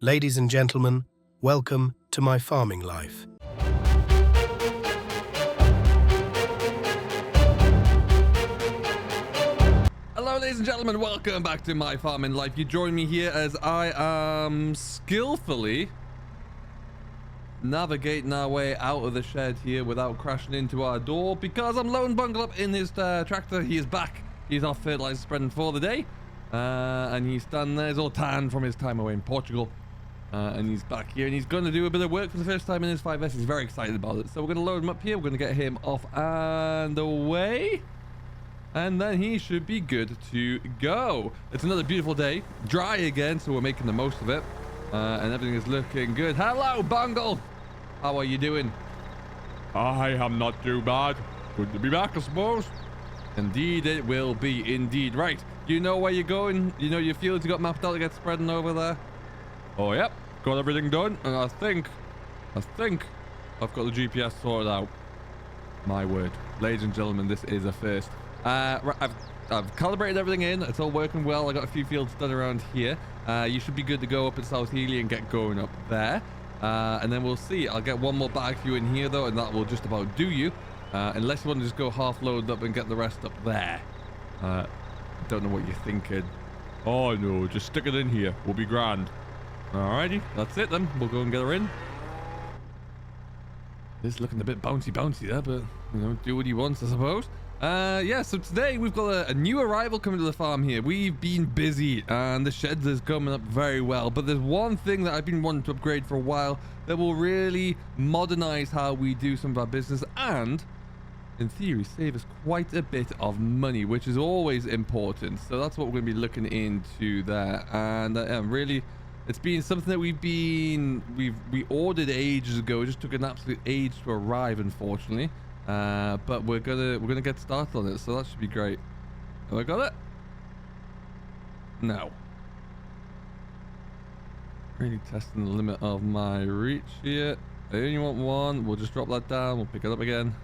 Ladies and gentlemen, welcome to my farming life. Hello ladies and gentlemen, welcome back to my farming life. You join me here as I am skillfully navigating our way out of the shed here without crashing into our door because I'm lone bungle up in his tractor. He is back. He's off fertilizer spreading for the day. And he's standing there, he's all tan from his time away in Portugal. And he's back here and he's going to do a bit of work for the first time in his 5S. He's very excited about it. So we're going to load him up here. We're going to get him off and away. And then he should be good to go. It's another beautiful day. Dry again, so we're making the most of it. And everything is looking good. Hello, Bungle. How are you doing? I am not too bad. Good to be back, I suppose. Indeed, it will be. Indeed. Right. You know where you're going? You know your fields you got mapped out to get spreading over there? Oh, yep. Got everything done. And I think I've got the GPS sorted out. My word. Ladies and gentlemen, this is a first. I've calibrated everything in. It's all working well. I got a few fields done around here. You should be good to go up at South Healy and get going up there. And then we'll see. I'll get one more bag for you in here, though, and that will just about do you. Unless you want to just go half load up and get the rest up there. Don't know what you're thinking. Oh, no. Just stick it in here. We'll be grand. Alrighty. That's it, then. We'll go and get her in. This is looking a bit bouncy there, but, you know, do what he wants, I suppose. Yeah, so today we've got a new arrival coming to the farm here. We've been busy and the sheds is coming up very well, but there's one thing that I've been wanting to upgrade for a while that will really modernize how we do some of our business and, in theory, save us quite a bit of money, which is always important. So that's what we're going to be looking into there. And really, it's been something that we ordered ages ago. It just took an absolute age to arrive, unfortunately. But we're gonna get started on it, so that should be great. Have I got it? No. Really testing the limit of my reach here. I only want one. We'll just drop that down. We'll pick it up again.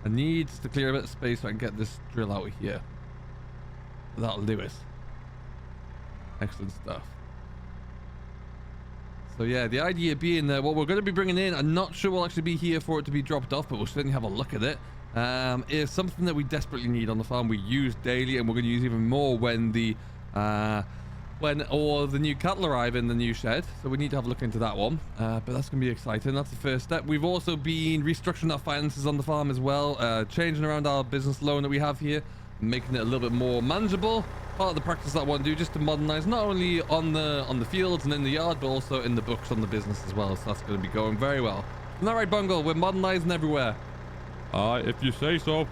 I need to clear a bit of space so I can get this drill out of here. That'll do it. Excellent stuff. So yeah, the idea being that what we're going to be bringing in, I'm not sure we'll actually be here for it to be dropped off, but we'll certainly have a look at it. Is something that we desperately need on the farm. We use daily, and we're going to use even more when all the new cattle arrive in the new shed. So we need to have a look into that one. But that's going to be exciting. That's the first step. We've also been restructuring our finances on the farm as well, changing around our business loan that we have here, making it a little bit more manageable. Part of the practice that I want to do just to modernize not only on the fields and in the yard, but also in the books on the business as well. So that's going to be going very well. Isn't that right, Bungle? We're modernizing everywhere. If you say so.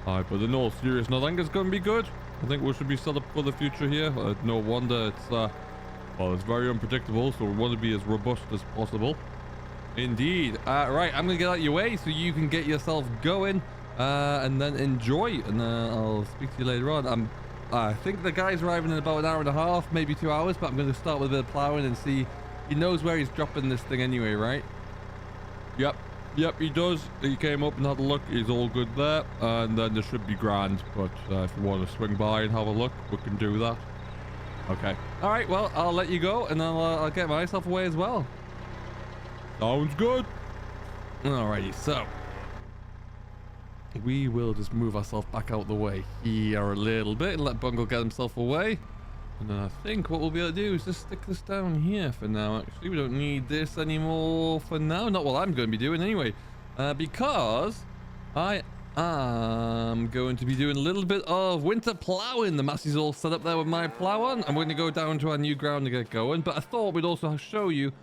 But in all seriousness, I think it's going to be good. I think we should be set up for the future here. No wonder it's very unpredictable, so we want to be as robust as possible. Indeed. Right, I'm going to get out of your way so you can get yourself going and then enjoy. And I'll speak to you later on. I think the guy's arriving in about an hour and a half, maybe 2 hours, but I'm going to start with a bit of plowing and see. He knows where he's dropping this thing anyway, right? Yep, he does. He came up and had a look. He's all good there. And then there should be grand. But if you want to swing by and have a look, we can do that. Okay. All right, well, I'll let you go and I'll get myself away as well. Sounds good. Alrighty, so we will just move ourselves back out the way here a little bit and let Bungle get himself away. And then I think what we'll be able to do is just stick this down here for now. Actually, we don't need this anymore for now. Not what I'm going to be doing anyway. Because I am going to be doing a little bit of winter plowing. The Massey's all set up there with my plow on. I'm going to go down to our new ground to get going. But I thought we'd also show you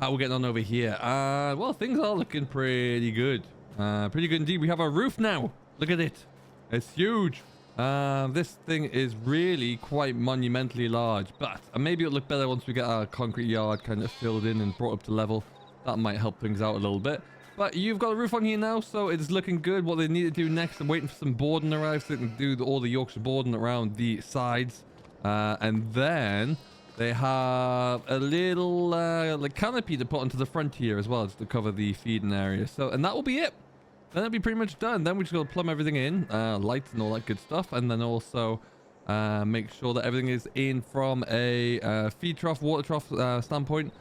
how we're getting on over here. Well, things are looking pretty good. Pretty good indeed. We have a roof now. Look at it. It's huge. This thing is really quite monumentally large, but maybe it'll look better once we get our concrete yard kind of filled in and brought up to level. That might help things out a little bit. But you've got a roof on here now, so it's looking good. What they need to do next, I'm waiting for some boarding to arrive so they can do all the Yorkshire boarding around the sides. And then they have a little like canopy to put onto the front here as well, just to cover the feeding area. So, and that will be it. Then that'll be pretty much done. Then we just got to plumb everything in, lights and all that good stuff. And then also Make sure that everything is in from a feed trough, water trough standpoint.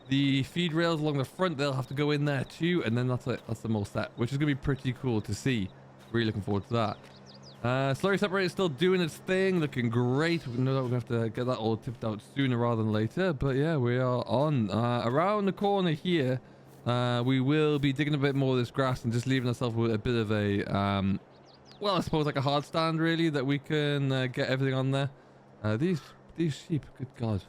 The feed rails along the front, they'll have to go in there too, and then that's it. That's them all set, which is going to be pretty cool to see. Really looking forward to that. Slurry separator is still doing its thing, looking great. We know that we're going to have to get that all tipped out sooner rather than later, but yeah, we are on. Around the corner here, we will be digging a bit more of this grass and just leaving ourselves with a bit of a, well, I suppose like a hard stand really, that we can get everything on there. These sheep, good God,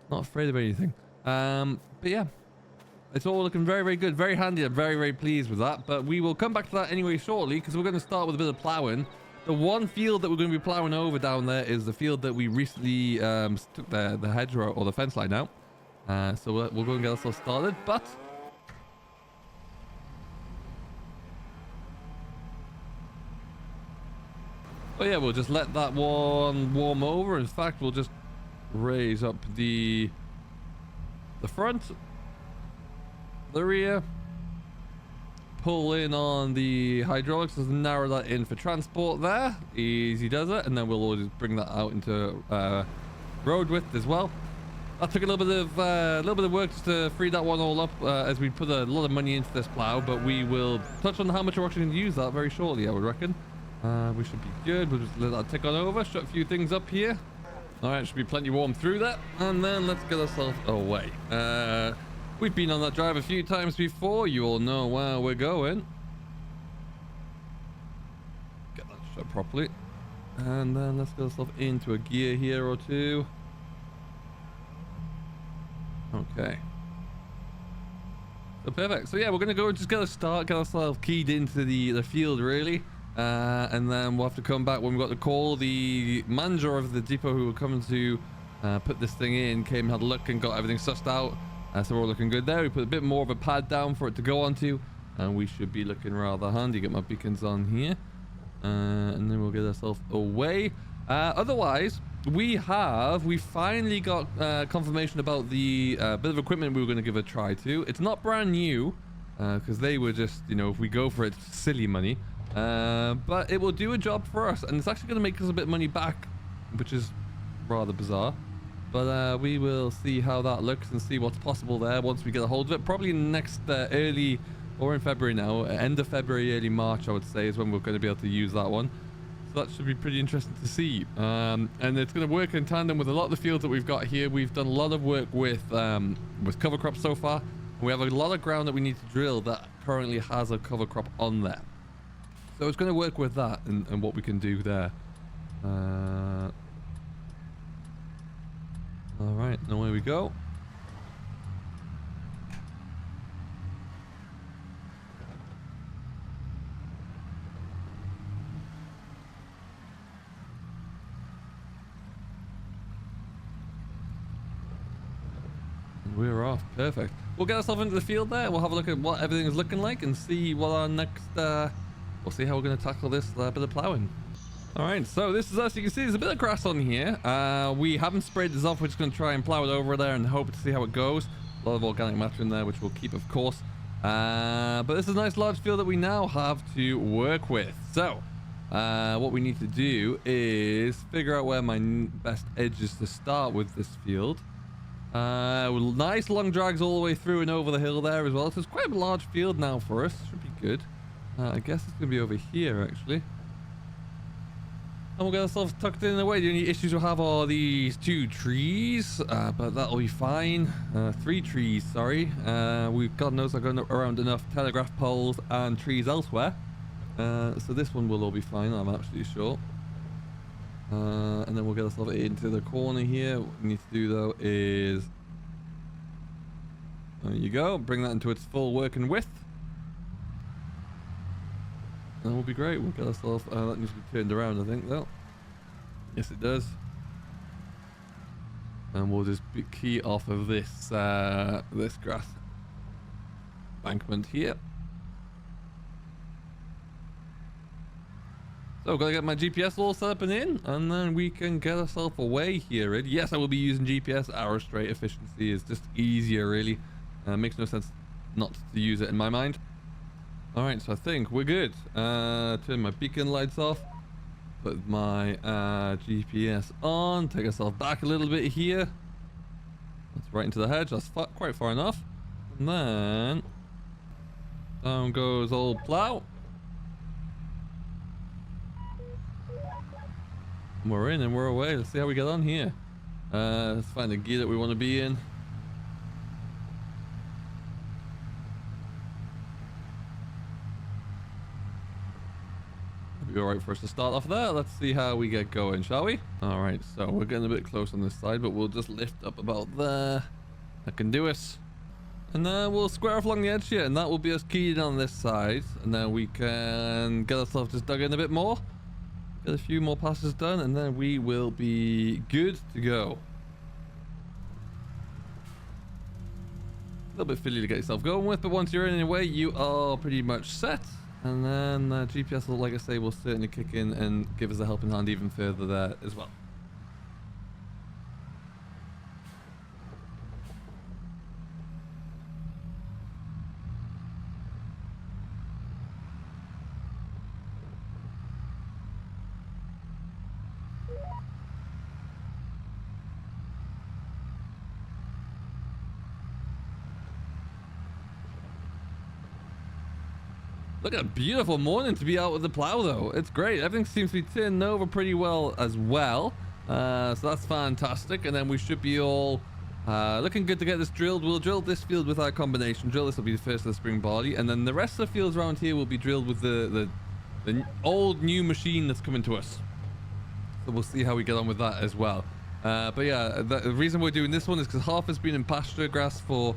not afraid of anything. But yeah, it's all looking very, very good, very handy. I'm very, very pleased with that, but we will come back to that anyway shortly, because we're going to start with a bit of plowing. The one field that we're going to be plowing over down there is the field that we recently took the hedgerow or the fence line out. So we'll go and get ourselves started, but oh yeah, we'll just let that one warm over. In fact, we'll just raise up the front, the rear, pull in on the hydraulics, just narrow that in for transport there. Easy does it. And then we'll always bring that out into road width as well. That took a little bit of work just to free that one all up, as we put a lot of money into this plow, but we will touch on how much we're actually going to use that very shortly, I would reckon. We should be good. We'll just let that tick on over, shut a few things up here. All right, should be plenty warm through that, and then let's get ourselves away. We've been on that drive a few times before. You all know where we're going. Get that shut properly, and then let's get ourselves into a gear here or two. Okay. So perfect. So yeah, we're gonna go just get a start, get ourselves keyed into the field really. And then we'll have to come back when we got the call. The manager of the depot who were coming to put this thing in came, had a look, and got everything sussed out. So we're all looking good there. We put a bit more of a pad down for it to go onto, and we should be looking rather handy. Get my beacons on here, and then we'll get ourselves away. Otherwise, we finally got confirmation about the bit of equipment we were going to give a try to. It's not brand new, because they were just, you know, if we go for it, silly money. But it will do a job for us, and it's actually going to make us a bit of money back, which is rather bizarre. But we will see how that looks and see what's possible there once we get a hold of it. Probably next early, or in February now, end of February, early March, I would say, is when we're going to be able to use that one. So that should be pretty interesting to see. And it's going to work in tandem with a lot of the fields that we've got here. We've done a lot of work with cover crops so far. We have a lot of ground that we need to drill that currently has a cover crop on there. So it's going to work with that and what we can do there. All right, now away we go. We're off. Perfect. We'll get ourselves into the field there. We'll have a look at what everything is looking like and see what our next... we'll see how we're going to tackle this bit of plowing. All right, so this is us. You can see there's a bit of grass on here. We haven't sprayed this off. We're just going to try and plow it over there and hope to see how it goes. A lot of organic matter in there, which we'll keep, of course. But this is a nice large field that we now have to work with. So what we need to do is figure out where my best edge is to start with this field. Nice long drags all the way through and over the hill there as well. So it's quite a large field now for us. Should be good. I guess it's going to be over here, actually. And we'll get ourselves tucked in the way. The only issues we'll have are these 2 trees, but that'll be fine. 3 trees, sorry. God knows I've got around enough telegraph poles and trees elsewhere. So this one will all be fine, I'm absolutely sure. And then we'll get ourselves into the corner here. What we need to do, though, is... There you go. Bring that into its full working width. That will be great. We'll get ourselves... that needs to be turned around, I think, though. Yes, it does. And we'll just key off of this this grass embankment here. So I've got to get my GPS all set up and in, and then we can get ourselves away here. Yes, I will be using GPS. Arrow straight efficiency is just easier, really. Makes no sense not to use it in my mind. Alright, so I think we're good. Turn my beacon lights off. put my GPS on, take ourselves back a little bit here. That's right into the hedge. That's quite far enough. And then down goes old plow. And we're in and we're away. Let's see how we get on here. Let's find the gear that we want to be in. It'll be alright for us to start off there. Let's see how we get going, shall we? Alright, so we're getting a bit close on this side, but we'll just lift up about there. That can do it. And then we'll square off along the edge here, and that will be us keyed in on this side. And then we can get ourselves just dug in a bit more. Get a few more passes done, and then we will be good to go. A little bit fiddly to get yourself going with, but once you're in anyway, you are pretty much set. And then GPS will, like I say, will certainly kick in and give us a helping hand even further there as well. Look at a beautiful morning to be out with the plow though. It's great. Everything seems to be turning over pretty well as well. So that's fantastic. And then we should be all looking good to get this drilled. We'll drill this field with our combination drill. This will be the first of the spring barley. And then the rest of the fields around here will be drilled with the old new machine that's coming to us. So we'll see how we get on with that as well. But yeah, the reason we're doing this one is because half has been in pasture grass for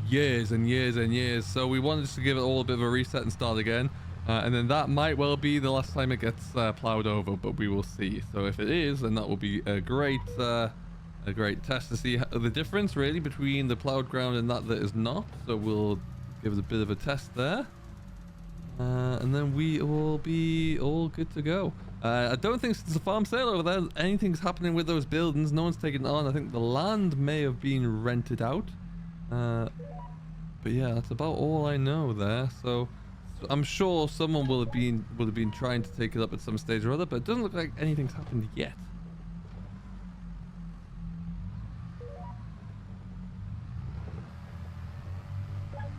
years and years and years, so we wanted to give it all a bit of a reset and start again, and then that might well be the last time it gets plowed over, but we will see. So if it is, then that will be a great test to see the difference really between the plowed ground and that is not. So we'll give it a bit of a test there, and then we will be all good to go. I don't think since the farm sale over there anything's happening with those buildings. No one's taken it on. I think the land may have been rented out. But yeah, that's about all I know there. So I'm sure someone will have been trying to take it up at some stage or other, but it doesn't look like anything's happened yet.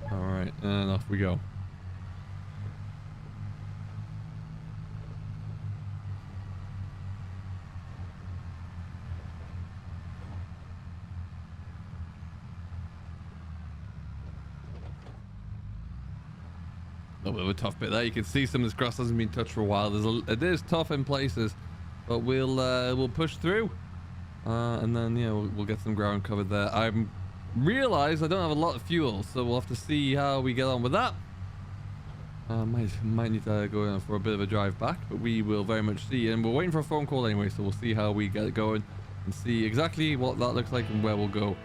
All right, and off we go. A bit of a tough bit there. You can see some of this grass hasn't been touched for a while. It is tough in places, but we'll push through, and then yeah, we'll get some ground covered there. I realize I don't have a lot of fuel, so we'll have to see how we get on with that. Might need to go in for a bit of a drive back, but we will very much see. And we're waiting for a phone call anyway, so we'll see how we get it going and see exactly what that looks like and where we'll go.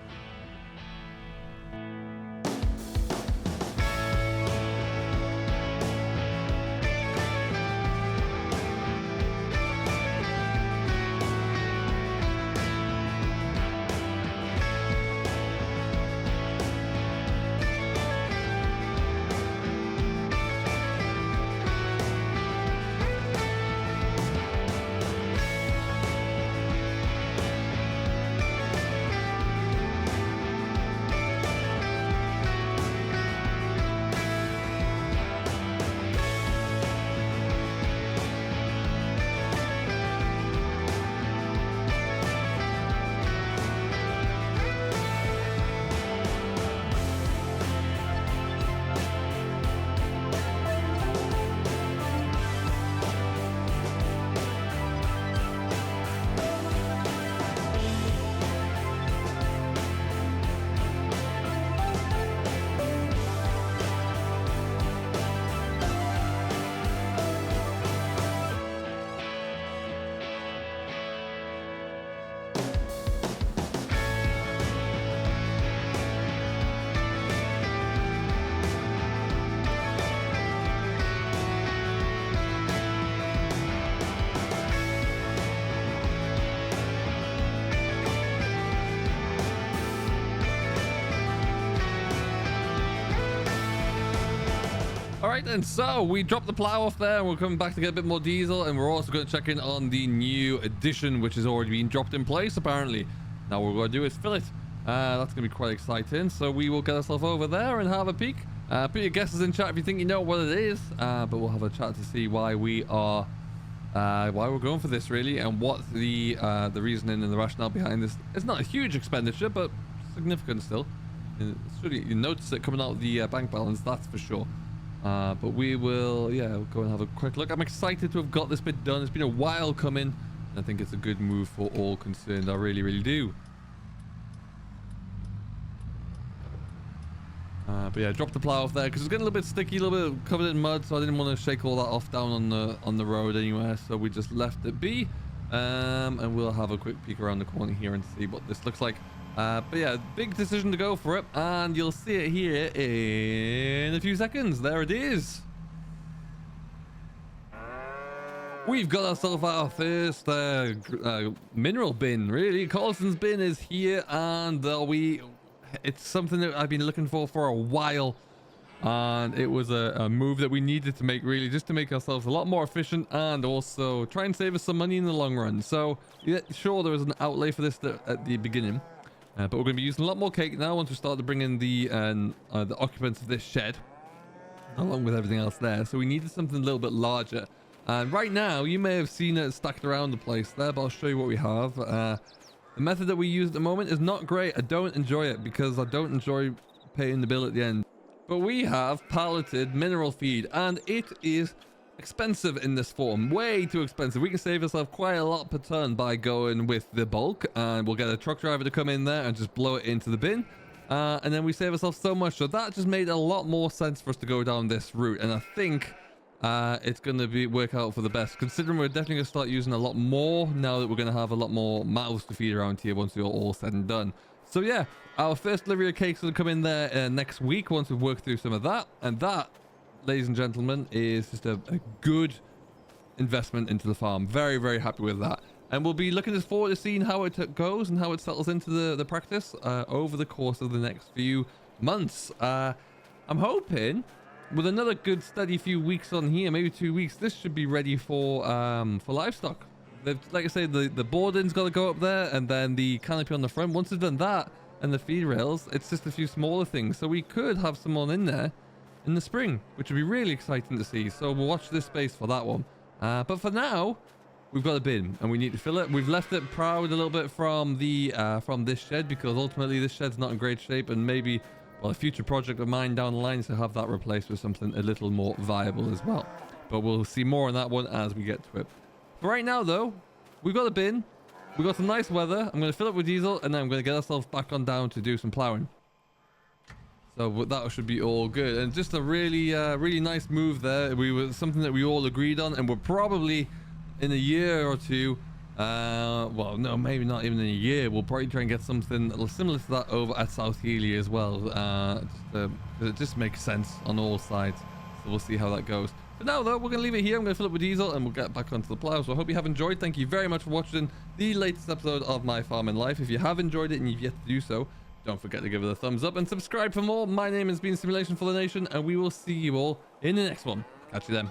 right, and so we dropped the plow off there, and we're coming back to get a bit more diesel, and we're also going to check in on the new addition, which has already been dropped in place, apparently. Now what we're going to do is fill it. That's going to be quite exciting, so we will get ourselves over there and have a peek. Put your guesses in chat if you think you know what it is, but we'll have a chat to see why we are, why we're going for this, really, and what the reasoning and the rationale behind this. It's not a huge expenditure, but significant still. You notice it coming out of the bank balance, that's for sure. But we will, we'll go and have a quick look. I'm excited to have got this bit done. It's been a while coming, and I think it's a good move for all concerned. I really, really do. But yeah, drop the plow off there because it's getting a little bit sticky, a little bit covered in mud, so I didn't want to shake all that off down on the road anywhere. So we just left it be, and we'll have a quick peek around the corner here and see what this looks like. But yeah, big decision to go for it, and you'll see it here in a few seconds. There it is. We've got ourselves our first mineral bin, really. Carlson's bin is here, and it's something that I've been looking for a while, and it was a move that we needed to make, really, just to make ourselves a lot more efficient and also try and save us some money in the long run. So yeah, sure, there was an outlay for this at the beginning. But we're going to be using a lot more cake now once we start to bring in the occupants of this shed, along with everything else there. So we needed something a little bit larger. And right now, you may have seen it stacked around the place there, but I'll show you what we have. The method that we use at the moment is not great. I don't enjoy it because I don't enjoy paying the bill at the end. But we have palleted mineral feed, and it is expensive in this form, way too expensive. We can save ourselves quite a lot per ton by going with the bulk, and we'll get a truck driver to come in there and just blow it into the bin, and then we save ourselves so much. So that just made a lot more sense for us to go down this route, and I think it's going to work out for the best, considering we're definitely going to start using a lot more now that we're going to have a lot more mouths to feed around here once we're all said and done. So yeah, our first delivery of cakes will come in there next week once we've worked through some of that, and that, ladies and gentlemen, is just a good investment into the farm. Very, very happy with that. And we'll be looking forward to seeing how it goes and how it settles into the practice over the course of the next few months. I'm hoping with another good steady few weeks on here, maybe 2 weeks, this should be ready for livestock. Like I say, the boarding's got to go up there, and then the canopy on the front. Once it's done that, and the feed rails, it's just a few smaller things. So we could have someone in there in the spring, which would be really exciting to see. So we'll watch this space for that one. But for now, we've got a bin and we need to fill it. We've left it proud a little bit from this shed, because ultimately this shed's not in great shape, and maybe, well, a future project of mine down the line is to have that replaced with something a little more viable as well. But we'll see more on that one as we get to it. For right now though, we've got a bin, we've got some nice weather. I'm going to fill it with diesel, and then I'm going to get ourselves back on down to do some plowing. So that should be all good, and just a really nice move there. Something that we all agreed on, and we're probably in a year or two, well, no, maybe not even in a year, we'll probably try and get something similar to that over at South Healy as well. It just makes sense on all sides, so we'll see how that goes. For now though, we're gonna leave it here. I'm gonna fill it with diesel and we'll get back onto the plow. So I hope you have enjoyed. Thank you very much for watching the latest episode of My Farming Life. If you have enjoyed it and you've yet to do so, don't forget to give it a thumbs up and subscribe for more. My name has been Simulation for the Nation, and we will see you all in the next one. Catch you then.